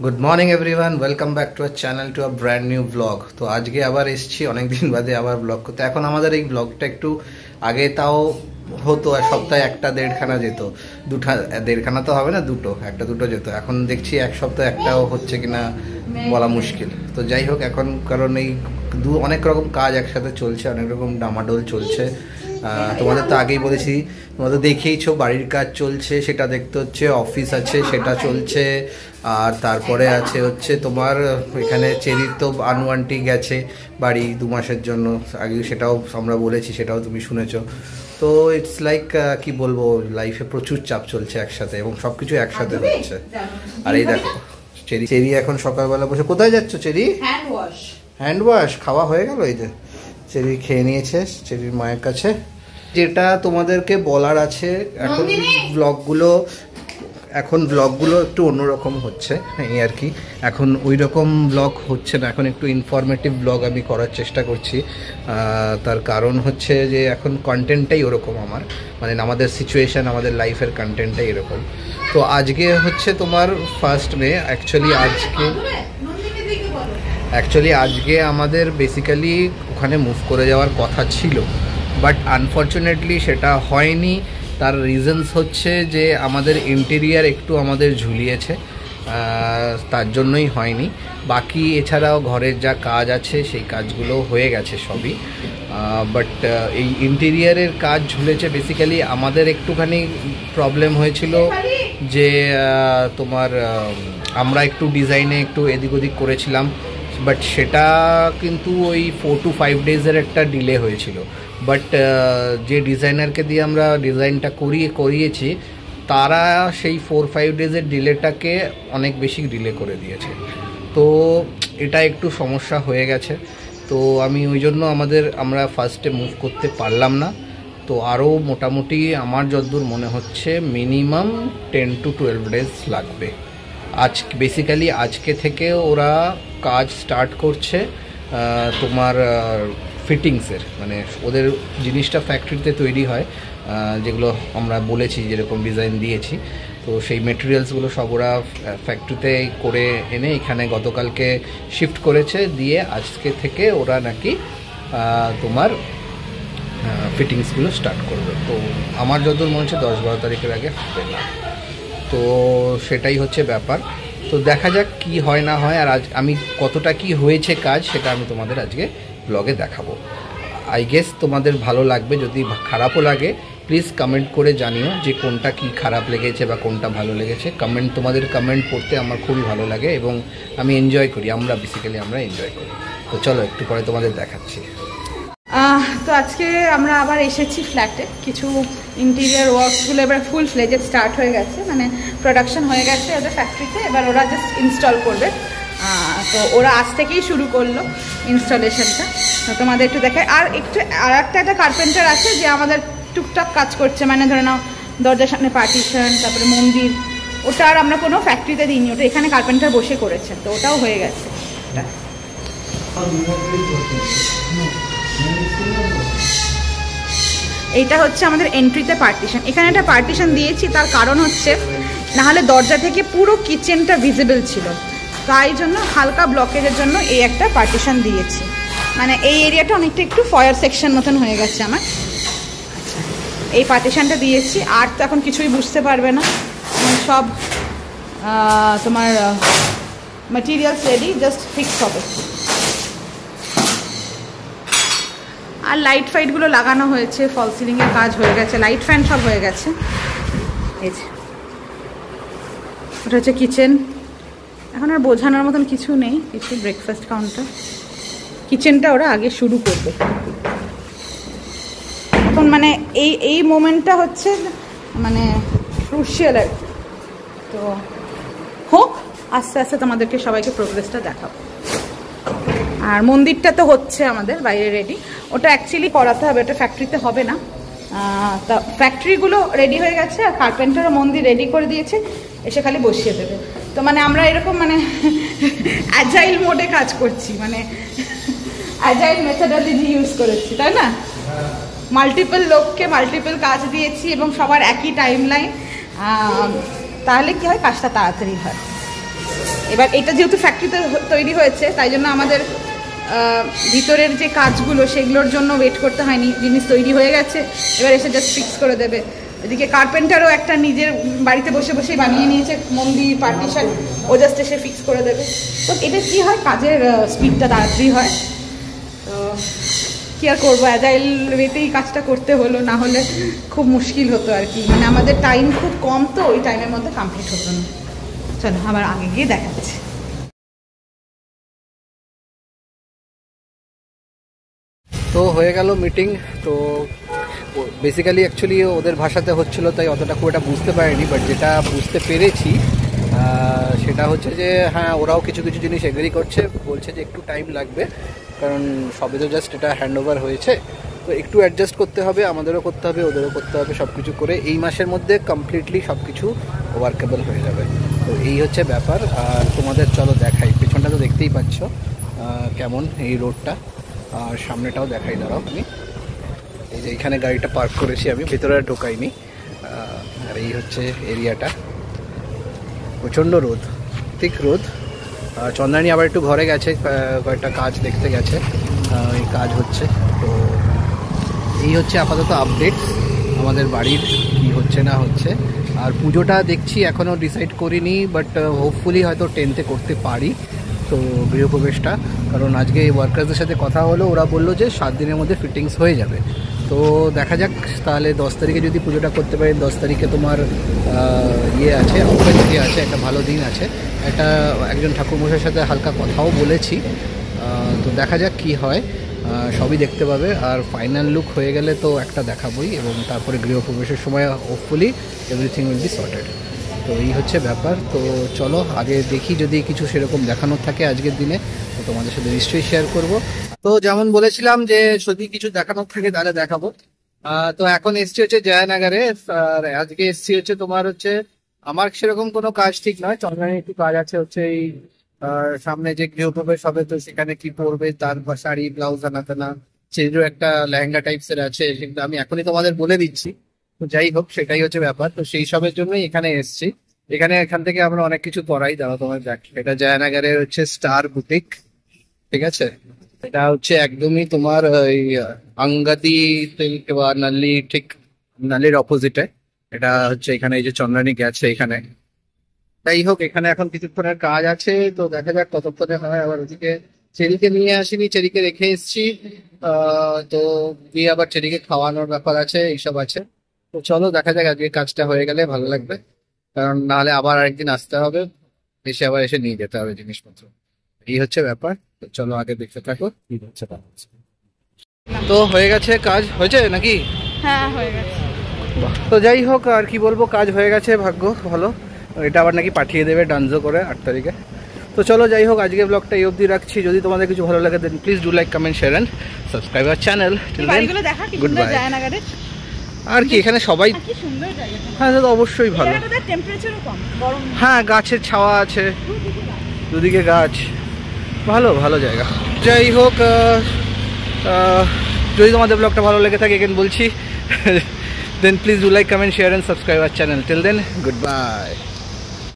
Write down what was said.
Good morning everyone, welcome back to our channel to a brand new blog. তো আজকে আবার এসেছি অনেকদিন বাদে আবার ব্লগ করতে। এখন আমাদের এই ব্লগটা একটু আগে তাও হতো, সপ্তাহে একটা দেড়খানা যেত, দেড়খানা তো হবে না, একটা দুটো যেত। এখন দেখছি এক সপ্তাহে একটাও হচ্ছে কিনা বলা মুশকিল। তো যাই হোক, এখন কারণ এই অনেক রকম কাজ একসাথে চলছে, অনেক রকম ডামাডোল চলছে। তোমাদের তো আগেই বলেছি, তোমাদের দেখেইছো বাড়ির কাজ চলছে, সেটা দেখতে হচ্ছে, অফিস আছে সেটা চলছে, আর তারপরে আছে হচ্ছে তোমার এখানে চেরির তো আনুয়ান্টি গেছে বাড়ি 2 মাসের জন্য, আগে সেটাও আমরা বলেছি, সেটাও তুমি শুনেছো। তো ইটস লাইক কি বলবো, লাইফে প্রচুর চাপ চলছে একসাথে, এবং সবকিছু একসাথে হচ্ছে। আর এই দেখো চেরি এখন সকালবেলা বসে, কোথায় যাচ্ছ চেরি? হ্যান্ড ওয়াশ খাওয়া হয়ে গেল? এই যে চেরি খেয়ে নিয়েছে চেরির মায়ের কাছে। যেটা তোমাদেরকে বলার আছে, এখন ব্লগগুলো একটু অন্যরকম হচ্ছে, এই আর কি। এখন ওই রকম ব্লগ হচ্ছে না, এখন একটু ইনফরমেটিভ ব্লগ আমি করার চেষ্টা করছি। তার কারণ হচ্ছে যে এখন কন্টেন্টটাই ওরকম, মানে আমাদের সিচুয়েশান, আমাদের লাইফের কন্টেন্টটাই এরকম। তো আজকে হচ্ছে তোমার 1 মে। অ্যাকচুয়ালি আজকে আমাদের বেসিক্যালি ওখানে মুভ করে যাওয়ার কথা ছিল, বাট আনফর্চুনেটলি সেটা হয়নি। তার রিজনস হচ্ছে যে আমাদের ইন্টেরিয়ার একটু আমাদের ঝুলিয়েছে, তার জন্যই হয়নি। বাকি এছাড়াও ঘরের যা কাজ আছে সেই কাজগুলো হয়ে গেছে সবই, বাট এই ইন্টেরিয়ারের কাজ ঝুলেছে। বেসিক্যালি আমাদের একটুখানি প্রবলেম হয়েছিল যে তোমার আমরা একটু ডিজাইনে একটু এদিক ওদিক করেছিলাম, বাট সেটা কিন্তু ওই 4 to 5 ডেজের একটা ডিলে হয়েছিল। বাট যে ডিজাইনারকে দিয়ে আমরা ডিজাইনটা করিয়েছি, তারা সেই 4-5 ডেজের ডিলেটাকে অনেক বেশি ডিলে করে দিয়েছে। তো এটা একটু সমস্যা হয়ে গেছে। তো আমি ওই জন্য আমরা ফার্স্টে মুভ করতে পারলাম না। তো আরও মোটামুটি আমার যতদূর মনে হচ্ছে মিনিমাম 10 to 12 ডেজ লাগবে। বেসিক্যালি আজকে থেকে ওরা কাজ স্টার্ট করছে তোমার ফিটিংসের, মানে ওদের জিনিসটা ফ্যাক্টরিতে তৈরি হয়, যেগুলো আমরা বলেছি যেরকম ডিজাইন দিয়েছি। তো সেই মেটেরিয়ালসগুলো সব ওরা ফ্যাক্টরিতে করে এনে এখানে গতকালকে শিফট করেছে, দিয়ে আজকে থেকে ওরা নাকি তোমার ফিটিংসগুলো স্টার্ট করবে। তো আমার যতদূর মনে হচ্ছে 10-12 তারিখের আগে হবে না। তো সেটাই হচ্ছে ব্যাপার। তো দেখা যাক কি হয় না হয়। আর আজ আমি কতটা কি হয়েছে কাজ, সেটা আমি তোমাদের আজকে ব্লগে দেখাবো। আই গেস তোমাদের ভালো লাগবে। যদি খারাপও লাগে প্লিজ কমেন্ট করে জানিও যে কোনটা কি খারাপ লেগেছে বা কোনটা ভালো লেগেছে। তোমাদের কমেন্ট পড়তে আমার খুবই ভালো লাগে এবং আমি এনজয় করি, আমরা এনজয় করি। তো চলো একটু পরে তোমাদের দেখাচ্ছি। তো আজকে আমরা আবার এসেছি ফ্ল্যাটে। কিছু ইন্টেরিয়ার ওয়ার্কসগুলো এবার ফুল ফ্লেজেড স্টার্ট হয়ে গেছে, মানে প্রোডাকশন হয়ে গেছে ওদের ফ্যাক্টরিতে। এবার ওরা জাস্ট ইনস্টল করবে। তো ওরা আজ থেকেই শুরু করলো ইনস্টলেশনটা। তো তোমাদের একটু দেখায়। আর একটা কার্পেন্টার আছে যে আমাদের টুকটাক কাজ করছে, মানে ধরে নাও দরজার সামনে পার্টিশন, তারপরে মন্দির, ওটা আর আমরা কোনো ফ্যাক্টরিতে দিইনি, ওটা এখানে কার্পেন্টার বসে করেছে। তো ওটাও হয়ে গেছে। এইটা হচ্ছে আমাদের এন্ট্রিতে পার্টিশন। এখানে একটা পার্টিশন দিয়েছি, তার কারণ হচ্ছে নাহলে দরজা থেকে পুরো কিচেনটা ভিজিবল ছিল, তাই জন্য হালকা ব্লকেজের জন্য এই একটা পার্টিশন দিয়েছি। মানে এই এরিয়াটা অনেকটা একটু ফয়ার সেকশন মতন হয়ে গেছে আমার। আচ্ছা, এই পার্টিশনটা দিয়েছি। আর তো এখন কিছুই বুঝতে পারবে না, সব তোমার ম্যাটেরিয়ালস রেডি, জাস্ট ফিক্স হবে। আর লাইট ফাইটগুলো লাগানো হয়েছে, ফল সিলিংয়ের কাজ হয়ে গেছে, লাইট ফ্যান সব হয়ে গেছে। এই যে ওটা হচ্ছে কিচেন। এখন আর বোঝানোর মতন কিছু নেই, কিছু ব্রেকফাস্ট কাউন্টার। কিচেনটা ওরা আগে শুরু করবে এখন, মানে এই মোমেন্টটা হচ্ছে মানে ক্রুশিয়াল আর কি। তো হোক, আস্তে আস্তে তোমাদেরকে সবাইকে প্রোগ্রেসটা দেখাবো। আর মন্দিরটা তো হচ্ছে আমাদের বাইরে রেডি, ওটা অ্যাকচুয়ালি করাতে হবে, ওটা ফ্যাক্টরিতে হবে না। তা ফ্যাক্টরিগুলো রেডি হয়ে গেছে, আর কার্পেন্টারও মন্দির রেডি করে দিয়েছে, এসে খালি বসিয়ে দেবে। তো মানে আমরা এরকম মানে অ্যাজাইল মোডে কাজ করছি, মানে অ্যাজাইল মেথোডোলজি ইউজ করেছি, তাই না? মাল্টিপল লোককে মাল্টিপল কাজ দিয়েছি এবং সবার একই টাইম লাইন, তাহলে কি হয়, কাজটা তাড়াতাড়ি হয়। এবার এটা যেহেতু ফ্যাক্টরিতে তৈরি হয়েছে তাই জন্য আমাদের ভিতরের যে কাজগুলো সেগুলোর জন্য ওয়েট করতে হয়নি, জিনিস তৈরি হয়ে গেছে, এবার এসে জাস্ট ফিক্স করে দেবে। এদিকে কার্পেন্টারও একটা নিজের বাড়িতে বসে বসেই বানিয়ে নিয়েছে মন্দির পার্টিশন, ও জাস্ট এসে ফিক্স করে দেবে। তো এটা কি হয়, কাজের স্পিডটা তাড়াতাড়ি হয়। তো কী আর করবো, অ্যাজাইল ওয়েতেই কাজটা করতে হলো, না হলে খুব মুশকিল হতো আর কি। মানে আমাদের টাইম খুব কম, তো ওই টাইমের মধ্যে কমপ্লিট হতো না। চলো আবার আগে গিয়ে দেখাচ্ছি। তো হয়ে গেল মিটিং। তো বেসিক্যালি অ্যাকচুয়ালি ওদের ভাষাতে হচ্ছিল, তাই অতটা খুব একটা বুঝতে পারিনি, বাট যেটা বুঝতে পেরেছি সেটা হচ্ছে যে হ্যাঁ, ওরাও কিছু কিছু জিনিস এগ্রি করছে, বলছে যে একটু টাইম লাগবে, কারণ সবে তো জাস্ট এটা হ্যান্ড ওভার হয়েছে, তো একটু অ্যাডজাস্ট করতে হবে, আমাদেরও করতে হবে, ওদেরও করতে হবে, সব কিছু করে এই মাসের মধ্যে কমপ্লিটলি সব কিছু ওয়ার্কেবল হয়ে যাবে। তো এই হচ্ছে ব্যাপার। আর তোমাদের চলো দেখাই, পেছনটা তো দেখতেই পাচ্ছ কেমন এই রোডটা, আর সামনেটাও দেখাই, দাঁড়াও আমি। এই যে এখানে গাড়িটা পার্ক করেছি আমি, ভেতরে ঢোকাইনি। আর এই হচ্ছে এরিয়াটা, প্রচণ্ড রোদ, ঠিক রোদ। চন্দ্রানী আবার একটু ঘরে গেছে, কয়েকটা কাজ দেখতে গেছে, এই কাজ হচ্ছে। তো এই হচ্ছে আপাতত আপডেট আমাদের বাড়ির, কি হচ্ছে না হচ্ছে। আর পুজোটা দেখছি এখনও ডিসাইড করিনি, বাট হোপফুলি হয়তো 10তে করতে পারি তো গৃহপ্রবেশটা, কারণ আজকে ওয়ার্কারদের সাথে কথা হলো, ওরা বললো যে 7 দিনের মধ্যে ফিটিংস হয়ে যাবে। তো দেখা যাক, তাহলে 10 তারিখে যদি পুজোটা করতে পারি, 10 তারিখে তোমার ইয়ে আছে, অপরাজিতি আছে, একটা ভালো দিন আছে, একজন ঠাকুরমশাইয়ের সাথে হালকা কথাও বলেছি। তো দেখা যাক কি হয়, সবই দেখতে পাবে। আর ফাইনাল লুক হয়ে গেলে তো একটা দেখাবই, এবং তারপরে গৃহপ্রবেশের সময় hopefully everything will be sorted. তো এই হচ্ছে ব্যাপার। তো চলো আগে দেখি, যদি কিছু সেরকম দেখানোর থাকে আজকের দিনে তো তোমাদের সাথে নিশ্চয়ই শেয়ার করব। তো যেমন বলেছিলাম যে যদি কিছু দেখানোর থাকে তাহলে দেখাবো। তো এখন এসছি হচ্ছে জয়ানগরে, আর আজকে এসছি হচ্ছে তোমার হচ্ছে, আমার সেরকম কোনো কাজ ঠিক নয়, চন্দ্রানী একটু কাজ আছে হচ্ছে এই সামনে যে গৃহপ্রবেশ হবে, তো সেখানে কি পরবে, তার শাড়ি ব্লাউজ আনাতানা, সেটারও একটা লেহেঙ্গা টাইপসের আছে, কিন্তু আমি এখনই তোমাদের বলে দিচ্ছি। তো যাই হোক, সেটাই হচ্ছে ব্যাপার। তো সেই সবের জন্যই এখানে এসছি। এখান থেকে আমরা অনেক কিছু পড়াই, দাঁড়া তোমার দেখ, এটা জয়ানগরের হচ্ছে স্টার বুটিক, ঠিক আছে। এটা হচ্ছে একদমই তোমার ওই আঙ্গাদি বা নাল্লি, ঠিক নাল্লির অপোজিটে। এটা হচ্ছে এখানে এই যে চন্দ্রানী গেছে এখানে। যাই হোক, এখানে এখন কিছুক্ষণের কাজ আছে, তো দেখা যাক কতক্ষণে হয়। আবার ওদিকে চেরিকে নিয়ে আসিনি, চেরিকে রেখে এসছি, তো গিয়ে আবার চেরিকে খাওয়ানোর ব্যাপার আছে, এইসব আছে। তো চলো দেখা যাক, আজকে কাজটা হয়ে গেলে ভালো লাগবে, কারণ নাহলে আবার আরেকদিন আসতে হবে, আবার এসে নিয়ে যেতে হবে জিনিসপত্র। এই হচ্ছে ব্যাপার। তো চলো আগে দেখতে থাকো কি হচ্ছে। তো হয়ে গেছে, কাজ হয়েছে নাকি? হ্যাঁ হয়ে গেছে। তো যাই হোক, আর কি বলবো, কাজ হয়ে গেছে, ভাগ্য ভালো। এটা আবার নাকি পাঠিয়ে দেবে ডানজো করে 8 তারিখে। তো চলো যাই হোক, আজকে ব্লগটা এই অবধি রাখছি। যদি তোমাদের কিছু ভালো লাগে then please do like, comment, share and subscribe our channel. Good bye. আর কি, এখানে সবাই, হ্যাঁ তো অবশ্যই ভালো, হ্যাঁ গাছের ছাওয়া আছে, দুদিকে গাছ, ভালো ভালো জায়গা। যাই হোক, যদি তোমাদের ব্লগটা ভালো লেগে থাকে, এখানে বলছি, then please do like, comment, share and subscribe our channel. Till then, goodbye.